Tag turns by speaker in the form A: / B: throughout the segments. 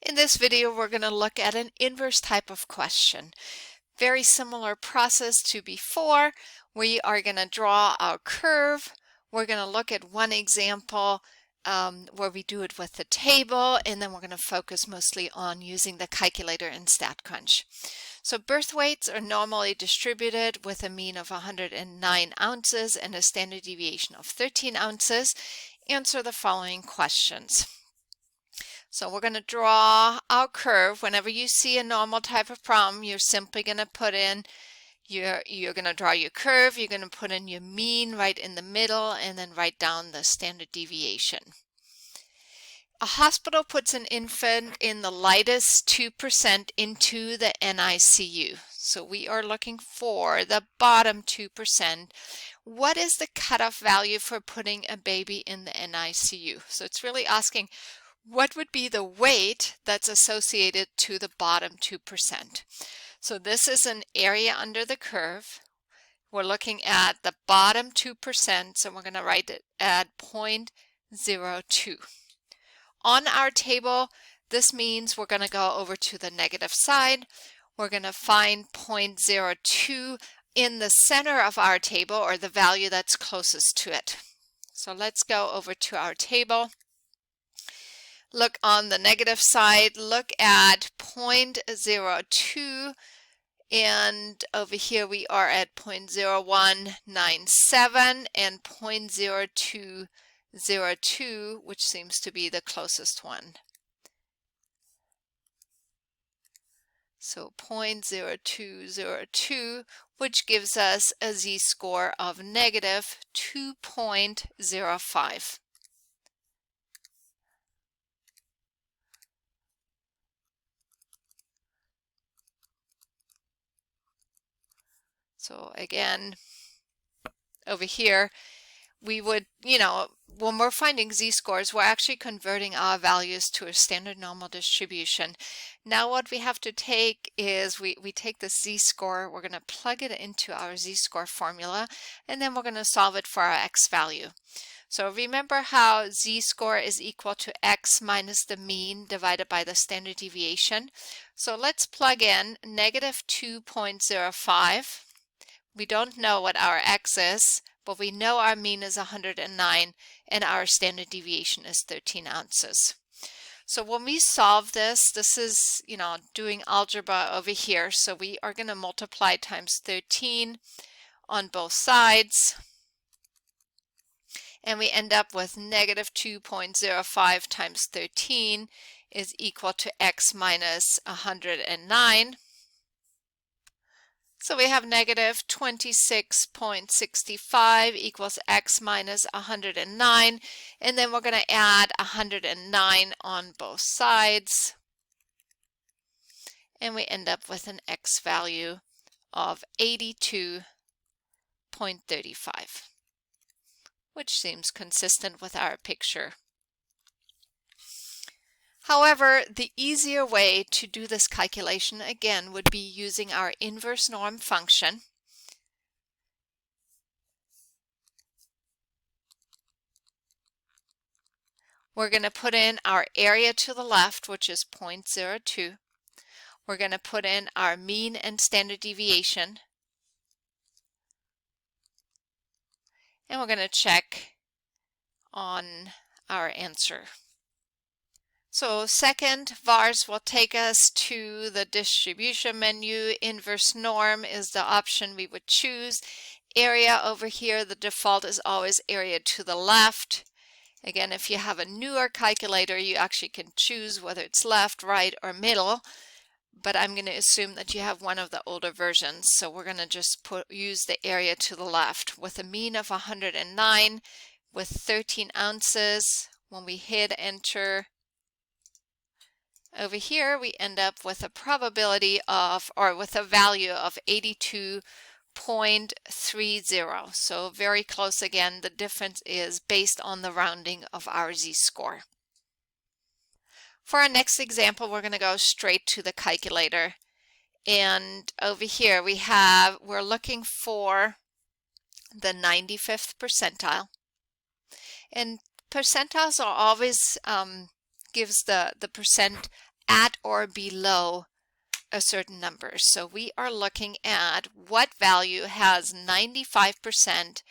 A: In this video, we're going to look at an inverse type of question. Very similar process to before. We are going to draw our curve. We're going to look at one example where we do it with the table, and then we're going to focus mostly on using the calculator in StatCrunch. So birth weights are normally distributed with a mean of 109 ounces and a standard deviation of 13 ounces. Answer the following questions. So we're going to draw our curve. Whenever you see a normal type of problem, you're simply going to put in, you're going to draw your curve, you're going to put in your mean right in the middle, and then write down the standard deviation. A hospital puts an infant in the lightest 2% into the NICU. So we are looking for the bottom 2%. What is the cutoff value for putting a baby in the NICU? So it's really asking, what would be the weight that's associated to the bottom 2%? So this is an area under the curve. We're looking at the bottom 2%, so we're going to write it at 0.02. On our table, this means we're going to go over to the negative side. We're going to find 0.02 in the center of our table, or the value that's closest to it. So let's go over to our table. Look on the negative side, look at 0.02, and over here we are at 0.0197 and 0.0202, which seems to be the closest one. So 0.0202, which gives us a z-score of negative 2.05. So again, over here, we would, when we're finding z-scores, we're actually converting our values to a standard normal distribution. Now what we have to take is we take the z-score, we're going to plug it into our z-score formula, and then we're going to solve it for our x value. So remember how z-score is equal to x minus the mean divided by the standard deviation. So let's plug in negative 2.05. We don't know what our x is, but we know our mean is 109 and our standard deviation is 13 ounces. So when we solve this, this is, doing algebra over here. So we are going to multiply times 13 on both sides. And we end up with negative 2.05 times 13 is equal to x minus 109. So we have negative 26.65 equals x minus 109, and then we're going to add 109 on both sides, and we end up with an x value of 82.35, which seems consistent with our picture. However, the easier way to do this calculation, again, would be using our inverse norm function. We're going to put in our area to the left, which is 0.02. We're going to put in our mean and standard deviation. And we're going to check on our answer. So second, vars will take us to the distribution menu. Inverse norm is the option we would choose. Area over here, the default is always area to the left. Again, if you have a newer calculator, you actually can choose whether it's left, right, or middle. But I'm going to assume that you have one of the older versions. So we're going to just use the area to the left with a mean of 109 with 13 ounces. When we hit enter, over here, we end up with a probability of, or with a value of 82.30. So very close again. The difference is based on the rounding of our z-score. For our next example, we're going to go straight to the calculator. And over here, we're looking for the 95th percentile. And percentiles are always gives the percent at or below a certain number. So we are looking at what value has 95%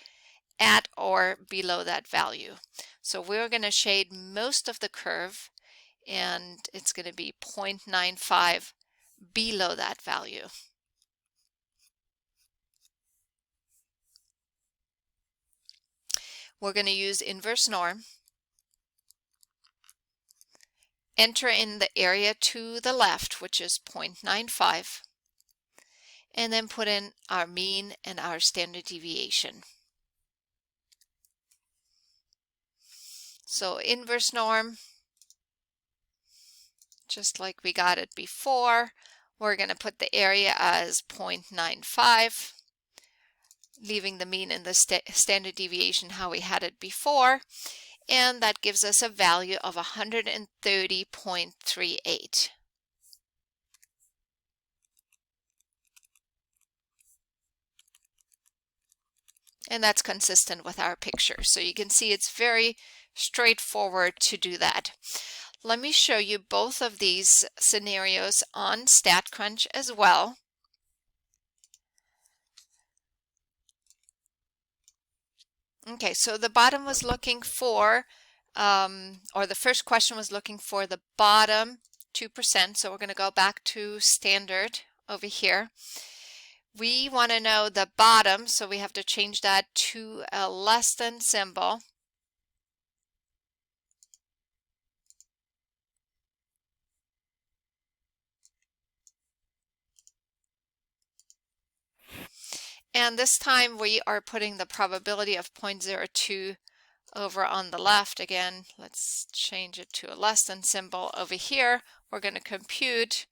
A: at or below that value. So we're going to shade most of the curve, and it's going to be 0.95 below that value. We're going to use inverse norm. Enter in the area to the left, which is 0.95, and then put in our mean and our standard deviation. So inverse norm, just like we got it before, we're going to put the area as 0.95, leaving the mean and the standard deviation how we had it before, and that gives us a value of 130.38. And that's consistent with our picture. So you can see it's very straightforward to do that. Let me show you both of these scenarios on StatCrunch as well. Okay, so the bottom was looking for, or the first question was looking for the bottom 2%. So we're going to go back to standard over here. We want to know the bottom, so we have to change that to a less than symbol. And this time we are putting the probability of 0.02 over on the left. Again, let's change it to a less than symbol over here. We're going to compute,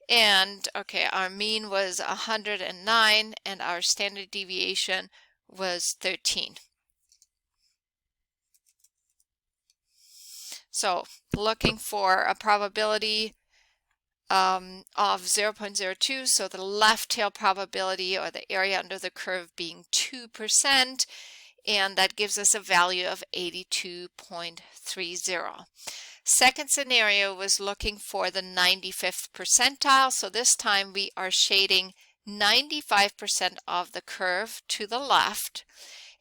A: and okay, our mean was 109 and our standard deviation was 13. So looking for a probability of 0.02, so the left tail probability, or the area under the curve, being 2%, and that gives us a value of 82.30. Second scenario was looking for the 95th percentile, so this time we are shading 95% of the curve to the left,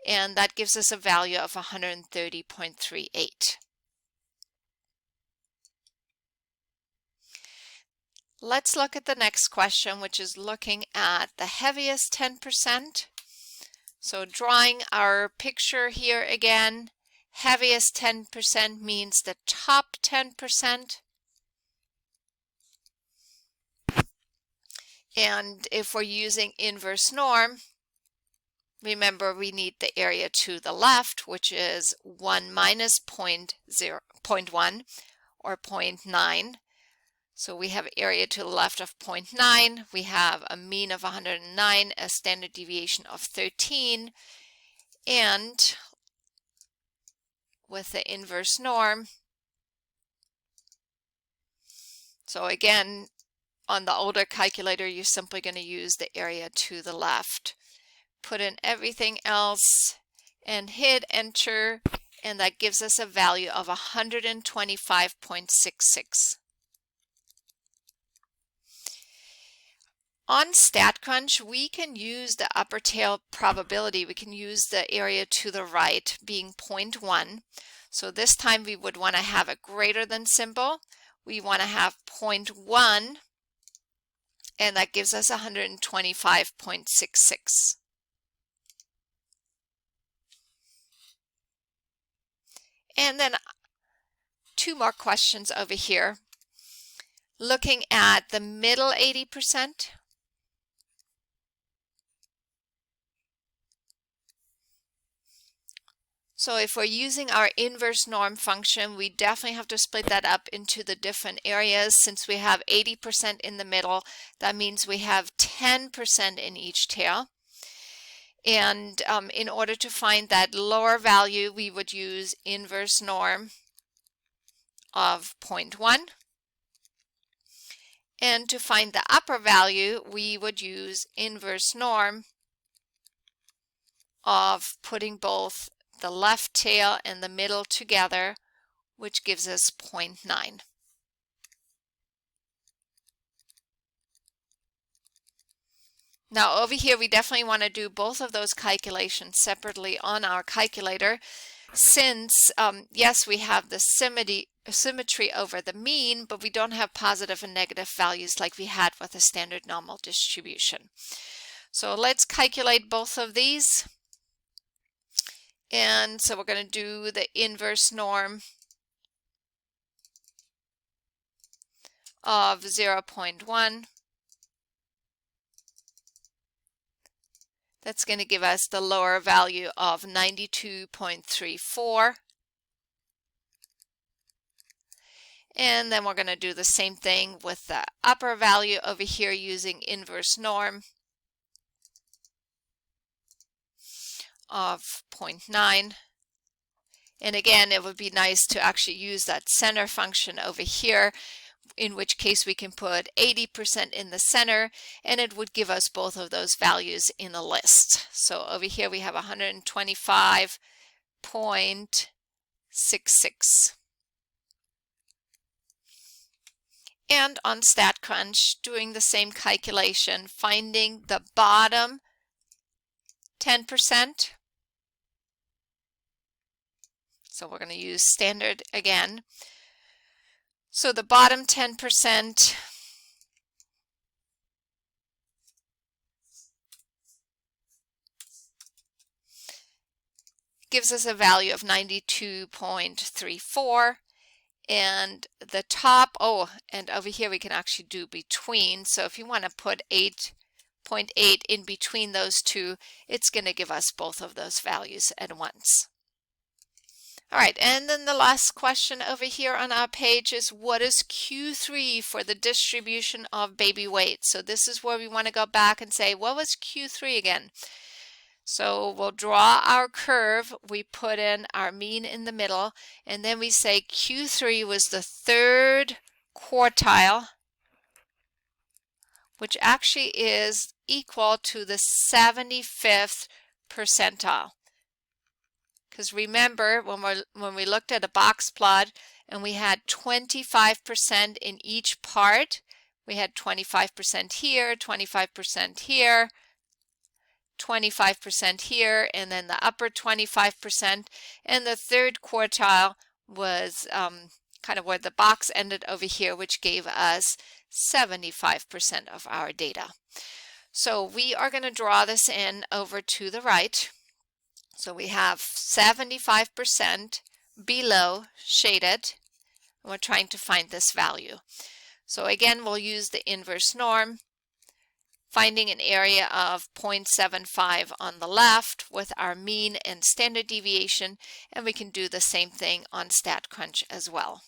A: and that gives us a value of 130.38. Let's look at the next question, which is looking at the heaviest 10%. So drawing our picture here again, heaviest 10% means the top 10%. And if we're using inverse norm, remember we need the area to the left, which is 1 minus 0.1 or 0.9. So we have area to the left of 0.9, we have a mean of 109, a standard deviation of 13, and with the inverse norm, so again, on the older calculator, you're simply going to use the area to the left. Put in everything else and hit enter, and that gives us a value of 125.66. On StatCrunch, we can use the upper tail probability. We can use the area to the right being 0.1. So this time we would want to have a greater than symbol. We want to have 0.1, and that gives us 125.66. And then two more questions over here. Looking at the middle 80%. So if we're using our inverse norm function, we definitely have to split that up into the different areas. Since we have 80% in the middle, that means we have 10% in each tail. And in order to find that lower value, we would use inverse norm of 0.1. And to find the upper value, we would use inverse norm of putting both the left tail and the middle together, which gives us 0.9. Now over here we definitely want to do both of those calculations separately on our calculator, since yes, we have the symmetry over the mean, but we don't have positive and negative values like we had with a standard normal distribution. So let's calculate both of these. And so we're going to do the inverse norm of 0.1. That's going to give us the lower value of 92.34. And then we're going to do the same thing with the upper value over here using inverse norm of 0.9. And again, it would be nice to actually use that center function over here, in which case we can put 80% in the center, and it would give us both of those values in a list. So over here we have 125.66. And on StatCrunch, doing the same calculation, finding the bottom 10%. So we're going to use standard again. So the bottom 10% gives us a value of 92.34. And the top, and over here we can actually do between. So if you want to put 8.8 in between those two, it's going to give us both of those values at once. All right, and then the last question over here on our page is, what is Q3 for the distribution of baby weight? So this is where we want to go back and say, what was Q3 again? So we'll draw our curve, we put in our mean in the middle, and then we say Q3 was the third quartile, which actually is equal to the 75th percentile. Because remember, when we looked at a box plot and we had 25% in each part, we had 25% here, 25% here, 25% here, and then the upper 25%, and the third quartile was kind of where the box ended over here, which gave us 75% of our data. So we are going to draw this in over to the right. So we have 75% below shaded, and we're trying to find this value. So again, we'll use the inverse norm, finding an area of 0.75 on the left with our mean and standard deviation, and we can do the same thing on StatCrunch as well.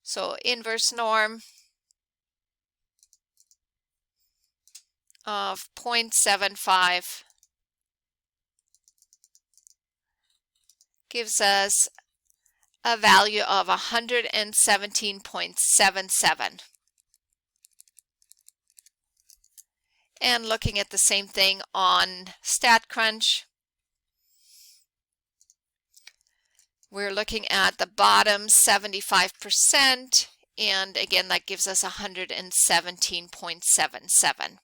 A: So inverse norm of 0.75 gives us a value of 117.77. And looking at the same thing on StatCrunch, we're looking at the bottom 75%, and again that gives us 117.77.